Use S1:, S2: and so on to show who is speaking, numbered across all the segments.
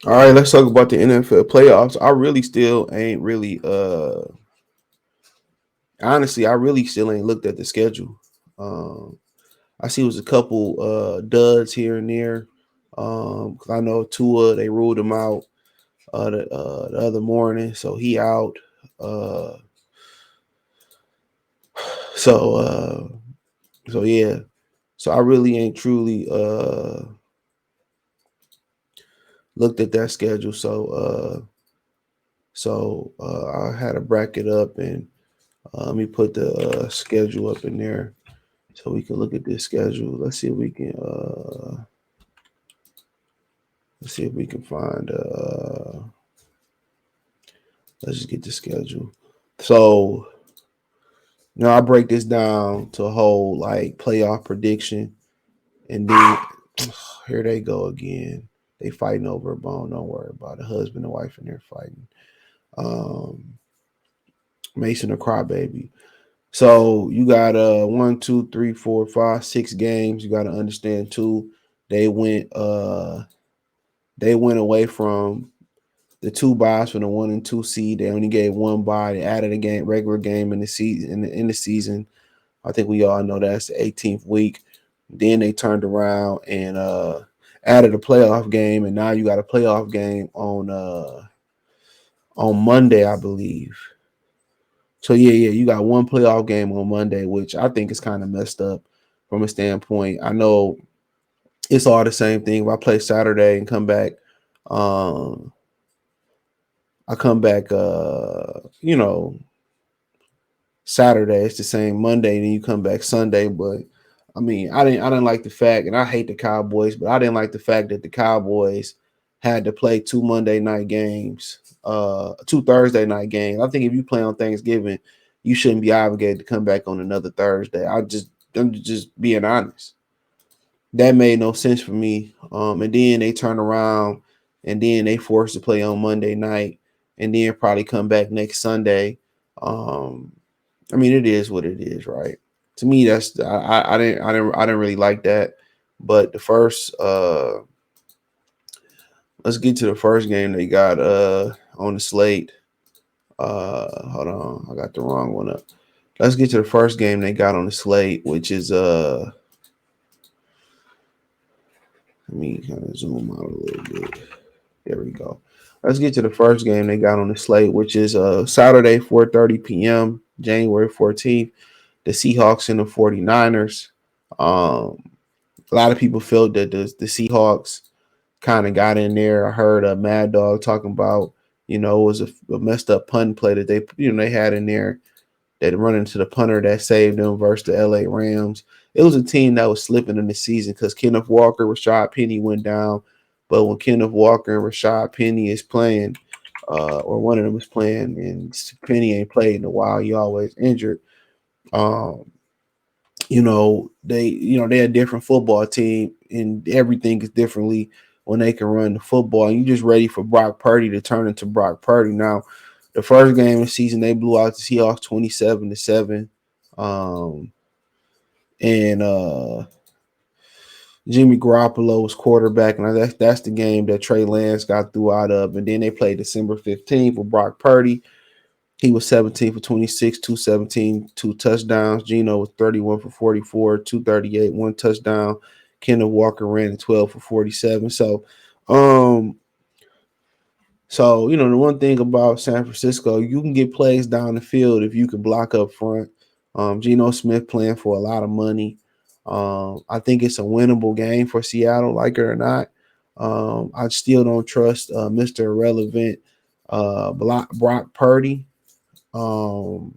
S1: All right, let's talk about the NFL playoffs. I really still ain't really honestly, I really still ain't looked at the schedule. Um I see it was a couple duds here and there. 'Cause I know Tua, they ruled him out the other morning, so he out. Uh so so yeah. So I really ain't truly looked at that schedule. I had to bracket up and let me put the schedule up in there so we can look at this schedule. Let's see if we can find let's just get the schedule. So I break this down to a whole like playoff prediction, and then here they go again. They fighting over a bone. Don't worry about it. Husband and wife in there fighting. Um, Mason a crybaby. So you got 1, 2, 3, 4, 5, 6 games. You got to understand too. They went they went away from the two buys for the 1 and 2 seed. They only gave one buy. They added a game, regular game in the season. In the season, I think we all know that's the 18th week. Then they turned around and added a playoff game, and now you got a playoff game on Monday, I believe. So yeah, you got one playoff game on Monday, which I think is kind of messed up from a standpoint. I know it's all the same thing. If I play Saturday and come back, um, I come back, Saturday. It's the same Monday, and then you come back Sunday. But I mean, I didn't like the fact, and I hate the Cowboys, but I didn't like the fact that the Cowboys had to play two Monday night games, two Thursday night games. I think if you play on Thanksgiving, you shouldn't be obligated to come back on another Thursday. I'm just being honest. That made no sense for me. And then they turn around and then they forced to play on Monday night and then probably come back next Sunday. Um, I mean, it is what it is, right? To me, I didn't really like that. But the first let's get to the first game they got on the slate. Hold on, I got the wrong one up. Let's get to the first game they got on the slate, which is let me kind of zoom out a little bit. There we go. Let's get to the first game they got on the slate, which is Saturday, 4:30 p.m., January 14th. The Seahawks and the 49ers. Um, a lot of people felt that the Seahawks kind of got in there. I heard a Mad Dog talking about, it was a messed up punt play that they had in there that run into the punter that saved them versus the LA Rams. It was a team that was slipping in the season because Kenneth Walker, Rashad Penny went down. But when Kenneth Walker and Rashad Penny is playing, or one of them is playing, and Penny ain't played in a while, he always injured. Um, they a different football team, and everything is differently when they can run the football. And you just ready for Brock Purdy to turn into Brock Purdy. Now, the first game of the season, they blew out the Seahawks 27-7. Um, and Jimmy Garoppolo was quarterback, and that's the game that Trey Lance got threw out of. And then they played December 15th with Brock Purdy. He was 17 for 26, 217, two touchdowns. Geno was 31 for 44, 238, one touchdown. Kenneth Walker ran 12 for 47. Um, the one thing about San Francisco, you can get plays down the field if you can block up front. Geno Smith playing for a lot of money. I think it's a winnable game for Seattle, like it or not. I still don't trust Mr. Irrelevant Brock Purdy. Um,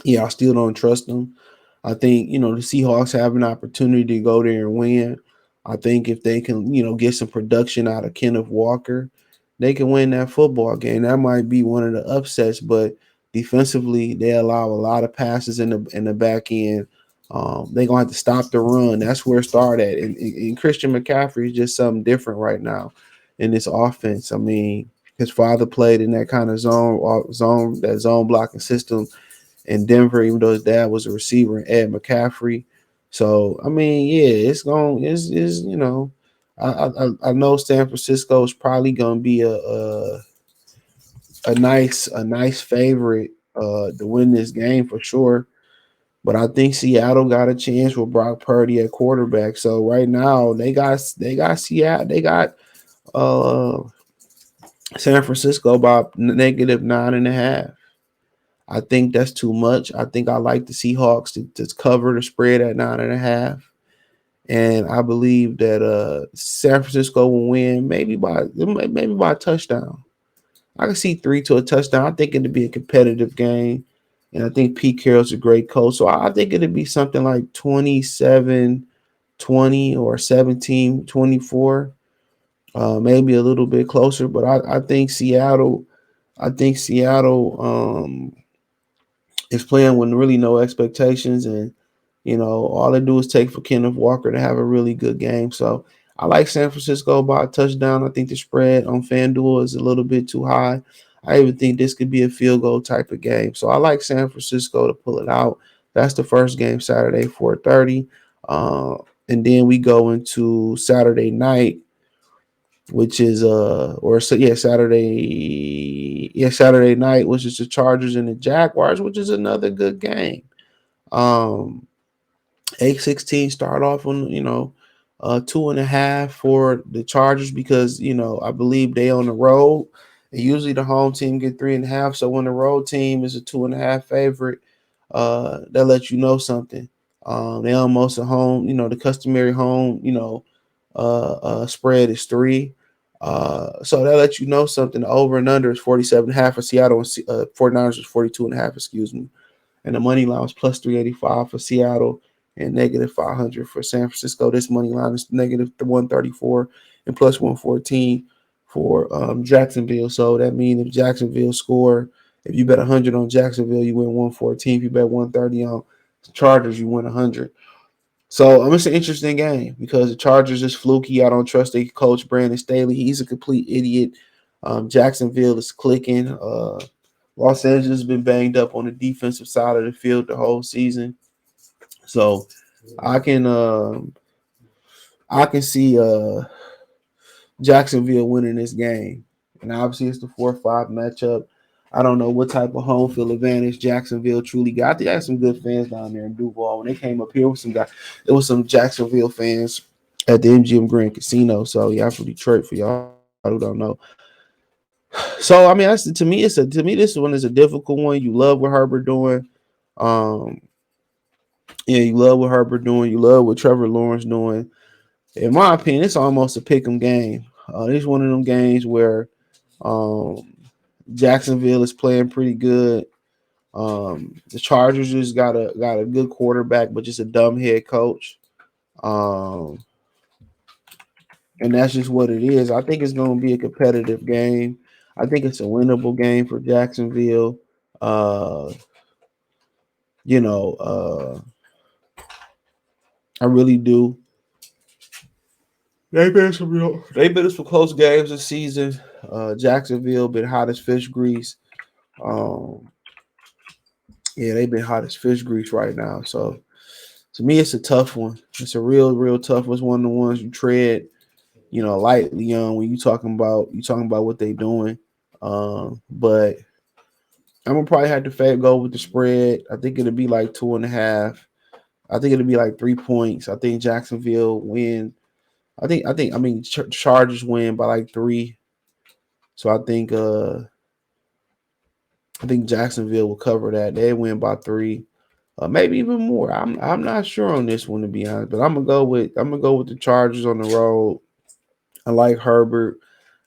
S1: yeah, I still don't trust them. I think, the Seahawks have an opportunity to go there and win. I think if they can, get some production out of Kenneth Walker, they can win that football game. That might be one of the upsets, but defensively, they allow a lot of passes in the back end. They're gonna have to stop the run. That's where it started at. And Christian McCaffrey is just something different right now in this offense. I mean, his father played in that kind of zone blocking system in Denver, even though his dad was a receiver, and Ed McCaffrey. So I mean, yeah, it's going. It's I know San Francisco is probably going to be a nice favorite to win this game for sure. But I think Seattle got a chance with Brock Purdy at quarterback. So right now they got Seattle, they got uh San Francisco by -9.5. I think that's too much. I think I like the Seahawks to cover the spread at 9.5. And I believe that San Francisco will win maybe by a touchdown. I can see three to a touchdown. I think it'd be a competitive game. And I think Pete Carroll's a great coach. So I think it'd be something like 27-20 or 17-24. Maybe a little bit closer. But I think Seattle is playing with really no expectations, and all they do is take for Kenneth Walker to have a really good game. So I like San Francisco by a touchdown. I think the spread on FanDuel is a little bit too high. I even think this could be a field goal type of game. So I like San Francisco to pull it out. That's the first game, Saturday, 4:30. Uh, and then we go into Saturday night, which is Saturday night, which is the Chargers and the Jaguars, which is another good game. Um, 8-16 start off on 2.5 for the Chargers because I believe they on the road. And usually the home team get 3.5. So when the road team is a 2.5 favorite, that lets you know something. They almost at home. The customary home. Spread is 3. So that lets you know something. The over and under is 47.5 for Seattle, and 49ers is 42.5. Excuse me. And the money line was plus 385 for Seattle and -500 for San Francisco. This money line is -134 and plus 114 for Jacksonville. So that means if Jacksonville score, if you bet 100 on Jacksonville, you win 114. If you bet 130 on Chargers, you win 100. So it's an interesting game because the Chargers is fluky. I don't trust their coach Brandon Staley. He's a complete idiot. Jacksonville is clicking. Los Angeles has been banged up on the defensive side of the field the whole season. So I can see Jacksonville winning this game. And obviously it's the 4-5 matchup. I don't know what type of home field advantage Jacksonville truly got. I think I had some good fans down there in Duval. When they came up here with some guys, it was some Jacksonville fans at the MGM Grand Casino. So yeah, I'm from Detroit for y'all who don't know. So this one is a difficult one. You love what Herbert doing. Um, you love what Herbert doing. You love what Trevor Lawrence doing. In my opinion, it's almost a pick'em game. It's one of them games where um, Jacksonville is playing pretty good. The Chargers just got a good quarterback, but just a dumb head coach. Um, and that's just what it is. I think it's going to be a competitive game. I think it's a winnable game for Jacksonville. Uh, you know, I really do. They've been some close games this season. Jacksonville been hot as fish grease. Um, yeah, they've been hot as fish grease right now. So to me, it's a tough one. It's a real tough one. It's one of the ones you tread, lightly on when you talking about what they doing. But I'm gonna probably have to go with the spread. I think it'll be like 2.5. I think it'll be like 3 points. I think Jacksonville win. Chargers win by like 3. So I think Jacksonville will cover that. They win by 3. Maybe even more. I'm not sure on this one to be honest, but I'm gonna go with the Chargers on the road. I like Herbert.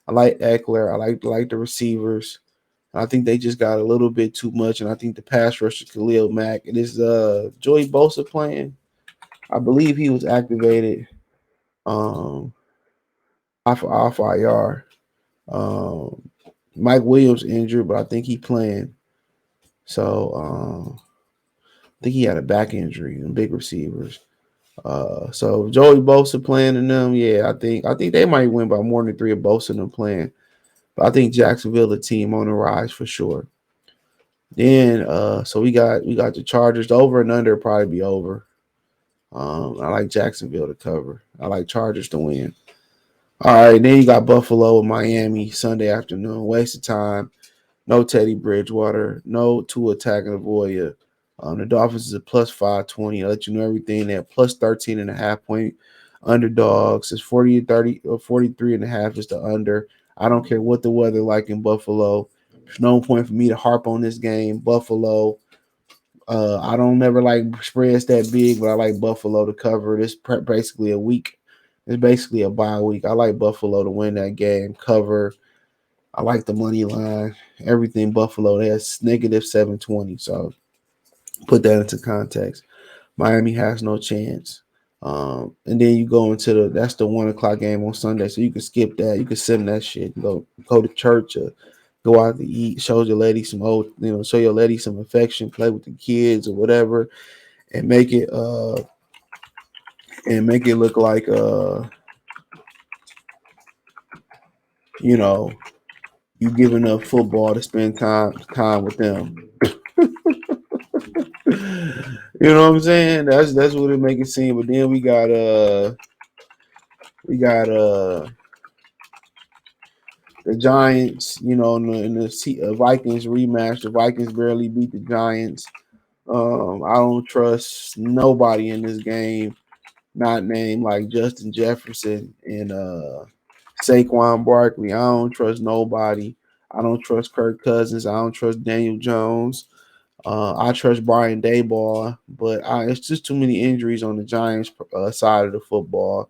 S1: I like Eckler. I like the receivers. I think they just got a little bit too much, and I think the pass rusher Khalil Mack. It is Joey Bosa playing. I believe he was activated um off IR. Um, Mike Williams injured, but I think he playing. So I think he had a back injury and big receivers. So Joey Bosa playing in them, yeah, I think they might win by more than 3 of Bosa and them playing. But I think Jacksonville the team on the rise for sure. Then so we got the Chargers. The over and under will probably be over. I like Jacksonville to cover. I like Chargers to win. All right, then you got Buffalo and Miami Sunday afternoon. Waste of time. No Teddy Bridgewater. No Tua Tagovailoa. The Dolphins is a plus 520. I'll let you know everything. They're plus 13.5 point underdogs. It's 40 30 or 43.5 is the under. I don't care what the weather like in Buffalo. There's no point for me to harp on this game. Buffalo. I don't never like spreads that big, but I like Buffalo to cover. This basically a week. It's basically a bye week. I like Buffalo to win that game, cover. I like the money line. Everything Buffalo. That's negative 720. So put that into context. Miami has no chance. And then you go into that's the 1 o'clock game on Sunday. So you can skip that. You can sim that shit. Go to church or go out to eat. Show your lady some show your lady some affection, play with the kids or whatever, and make it look like you know, you giving up football to spend time with them. You know what I'm saying? That's what it make it seem. But then we got the Giants. In the Vikings rematch. The Vikings barely beat the Giants. I don't trust nobody in this game. Not named like Justin Jefferson and Saquon Barkley. I don't trust nobody. I don't trust Kirk Cousins. I don't trust Daniel Jones. I trust Brian Dayball, but it's just too many injuries on the Giants side of the football.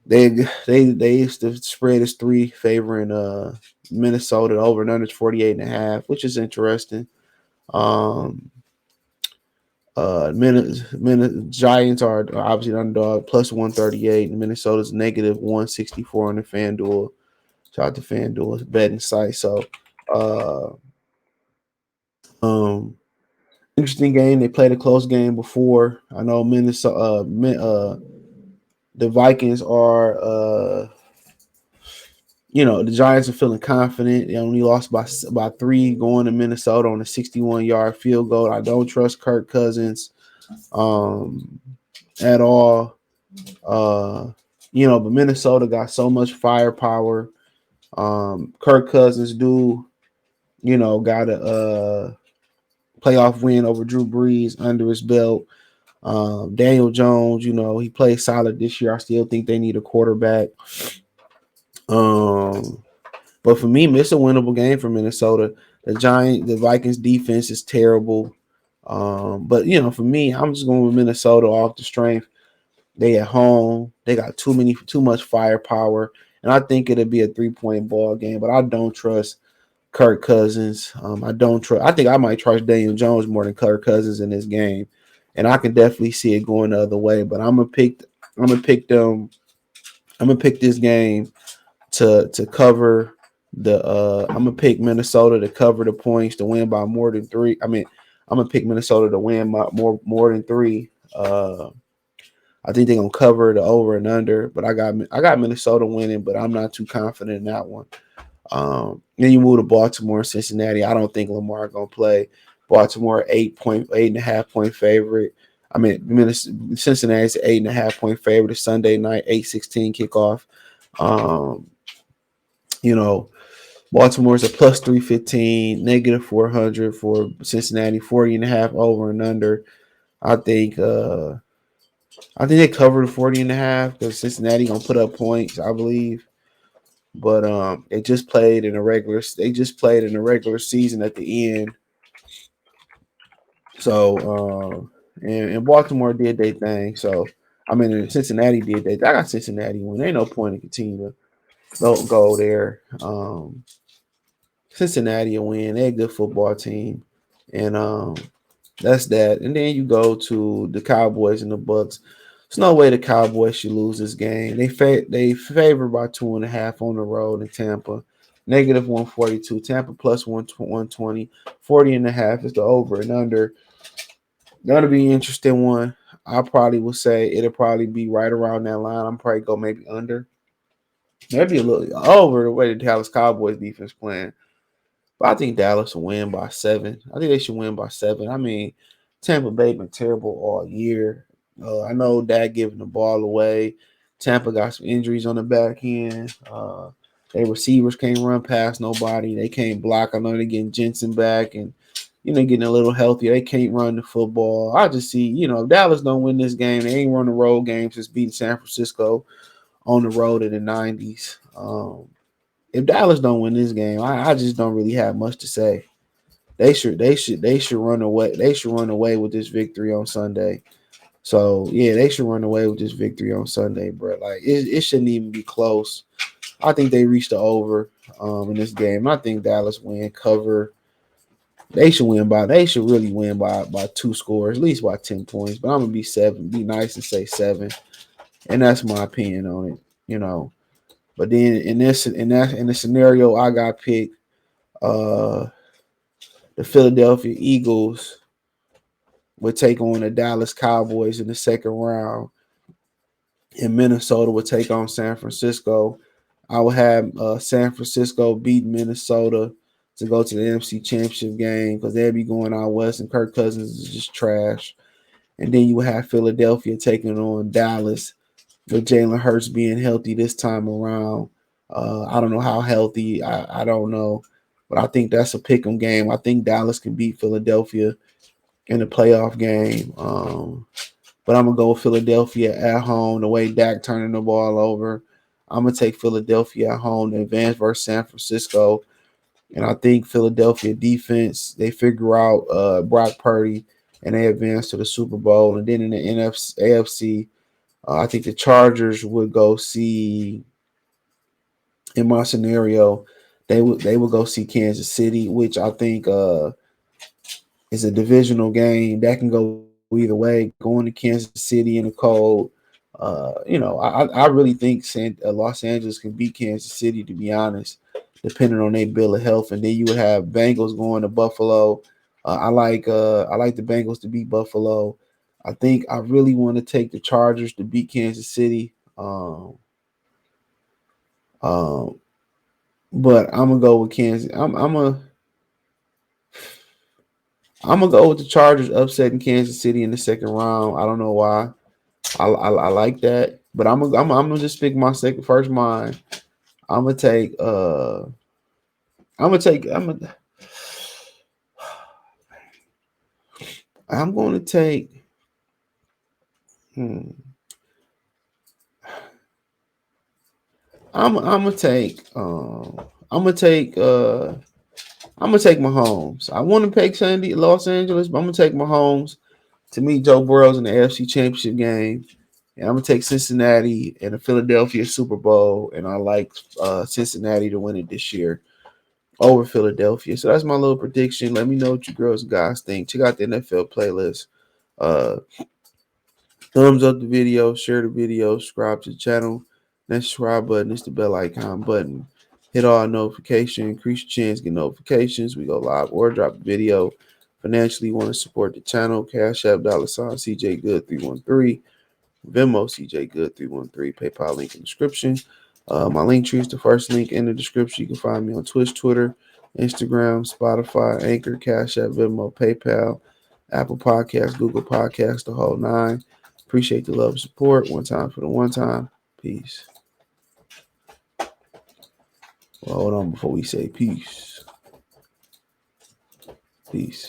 S1: The spread is 3 favoring Minnesota. Over and under is 48.5, which is interesting. Um, Giants are obviously an underdog plus 138, and Minnesota's negative 164 on the FanDuel. Shout out to FanDuel, it's a betting site. So, uh, um, interesting game. They played a close game before. I know Minnesota. The Vikings are. The Giants are feeling confident. They only lost by 3 going to Minnesota on a 61-yard field goal. I don't trust Kirk Cousins at all. But Minnesota got so much firepower. Kirk Cousins got a playoff win over Drew Brees under his belt. Daniel Jones, he played solid this year. I still think they need a quarterback. But for me, it's a winnable game for Minnesota. The Vikings defense is terrible. But for me, I'm just going with Minnesota off the strength. They at home. They got too much firepower, and I think it'll be a 3-point ball game. But I don't trust Kirk Cousins. I don't trust. I think I might trust Daniel Jones more than Kirk Cousins in this game, and I can definitely see it going the other way. But I'm gonna pick them. I'm gonna pick this game to cover the. I'm gonna pick Minnesota to cover the points to win by more than 3. I mean, I'm gonna pick Minnesota to win by more than 3. I think they're gonna cover the over and under, but I got Minnesota winning, but I'm not too confident in that one. Then you move to Baltimore and Cincinnati. I don't think Lamar gonna play. Baltimore 8.5 point favorite. I mean, Cincinnati's 8.5 point favorite. It's Sunday night, 8:16 kickoff. Um, you know, Baltimore's a plus 315, negative 400 for Cincinnati, 40.5 over and under. I think they cover the 40.5 because Cincinnati gonna put up points, I believe. But they just played in a regular season at the end. So and Baltimore did their thing. So I mean, and Cincinnati did they. I got Cincinnati win. Ain't no point in continue to don't go there. Cincinnati will win. They're a good football team, and that's that. And then you go to the Cowboys and the Bucks. There's no way the Cowboys should lose this game. They favor by 2.5 on the road in Tampa. Negative 142. Tampa plus 120. 40.5 is the over and under. That'll be an interesting one. I probably will say it'll probably be right around that line. I'm probably go maybe under. Maybe a little over the way the Dallas Cowboys defense playing. But I think Dallas will win by 7. I think they should win by 7. I mean, Tampa Bay been terrible all year. I know Dak giving the ball away. Tampa got some injuries on the back end. Their receivers can't run past nobody. They can't block. I know they're getting Jensen back and getting a little healthier. They can't run the football. I just see, if Dallas don't win this game, they ain't run the road game since beating San Francisco on the road in the 90s. If Dallas don't win this game, I just don't really have much to say. They should run away. They should run away with this victory on Sunday. So yeah, they should run away with this victory on Sunday, bro. Like it shouldn't even be close. I think they reached the over in this game. I think Dallas win cover. They should win by. They should really win by 2 scores, at least by 10 points. But I'm gonna be 7. Be nice and say 7, and that's my opinion on it. But then in the scenario I got picked, uh, the Philadelphia Eagles would take on the Dallas Cowboys in the second round, and Minnesota would take on San Francisco. I would have San Francisco beat Minnesota to go to the NFC Championship game because they'd be going out west, and Kirk Cousins is just trash. And then you would have Philadelphia taking on Dallas with Jalen Hurts being healthy this time around. I don't know how healthy. I don't know. But I think that's a pick'em game. I think Dallas can beat Philadelphia in the playoff game. But I'm going to go with Philadelphia at home, the way Dak turning the ball over. I'm going to take Philadelphia at home to advance versus San Francisco. And I think Philadelphia defense, they figure out Brock Purdy, and they advance to the Super Bowl. And then in the AFC, I think the Chargers would go see, in my scenario, they would go see Kansas City, which I think is a divisional game that can go either way. Going to Kansas City in the cold, I really think Los Angeles can beat Kansas City, to be honest, depending on their bill of health. And then you would have Bengals going to Buffalo. I like the Bengals to beat Buffalo. I think I really want to take the Chargers to beat Kansas City. But I'm gonna go with Kansas. I'm gonna go with the Chargers upsetting Kansas City in the second round. I don't know why. I like that, but I'm gonna just pick my first mind. I'm gonna take I'm gonna take I'm gonna I'm gonna take hmm, I'm gonna take I'm gonna take I'm gonna take Mahomes. I want to pick Los Angeles, but I'm gonna take Mahomes to meet Joe Burrows in the AFC Championship game. And I'm gonna take Cincinnati and the Philadelphia Super Bowl, and I like Cincinnati to win it this year over Philadelphia. So that's my little prediction. Let me know what you girls and guys think. Check out the NFL playlist. Uh, Thumbs up the video, share the video, subscribe to the channel. That subscribe button is the bell icon button. Hit all notifications, increase your chance to get notifications. We go live or drop a video. Financially, want to support the channel? Cash App $sign CJ Good 313. Venmo CJ Good 313. PayPal link in the description. My link tree is the first link in the description. You can find me on Twitch, Twitter, Instagram, Spotify, Anchor, Cash App, Venmo, PayPal, Apple Podcasts, Google Podcasts, the whole 9. Appreciate the love and support. One time for the one time. Peace. Well, hold on before we say peace. Peace.